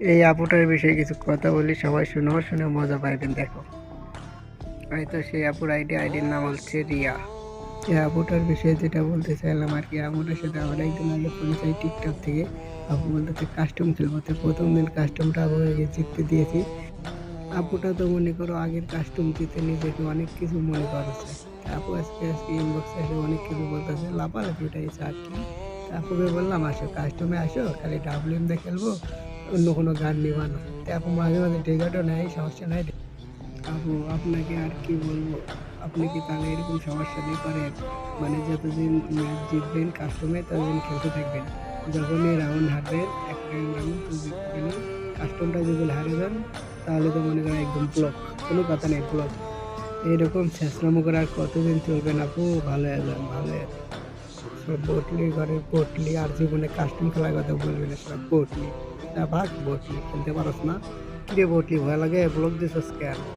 এই আপুটার বিষয়ে কিছু কথা বলি, সবাই শুনো, শুনে মজা পাইবেন। দেখো, হয়তো সেই আপুর আইডির নাম হচ্ছে রিয়া। এই আপুটার বিষয়ে যেটা বলতে চাইলাম আর কি, আপুটার সাথে আমার একদিন আগে পরিচয় টিকটক থেকে। আপু বলতে কাস্টম খেলবো, তো প্রথম দিন কাস্টমটা আপুকে জিততে দিয়েছি। আপুটা তো মনে করো আগের কাস্টম জিতে নিজেকে অনেক কিছু মনে করছে। আপু আজকে আজকে ইনবক্সে এসে অনেক কিছু বলতেছে, লাফালাফি উঠাইছে আর কি। তা আপুকে বললাম আসো কাস্টমে আসো, খালি ডাব্লিউএম দিয়ে খেলবো, অন্য কোনো গান নিবা না। তো আপু মাঝে মাঝে ডেজার্টও নেয়, সমস্যা নাই। আপু আপনাকে আর কি বলবো, আপনি কি তাহলে এরকম সমস্যা নেই পারেন? মানে যতদিন ম্যাচ জিতবেন কাস্টমে ততদিন খেলতে থাকবেন। যখনই রাউন্ড হারবেন, এক রাউন্ড তো জিতবেন, কাস্টমটা যদি হারে যান তাহলে তো মনে করেন একদম ব্লক, কোনো কথা নেই, ব্লক। এরকম ছেঁচড়ামো করে আর কতদিন চলবেন আপু? ভালো হয়ে যান, ভালো হয়ে যান। সব বটলি ঘরে পটলি, আর জীবনে কাস্টম খেলার কথা বলবি না, সব পটলি। তা ভাগ বটলি, খেলতে পারস না? কিরে বটলি, ভয় লাগে? ব্লক দিছস কেন?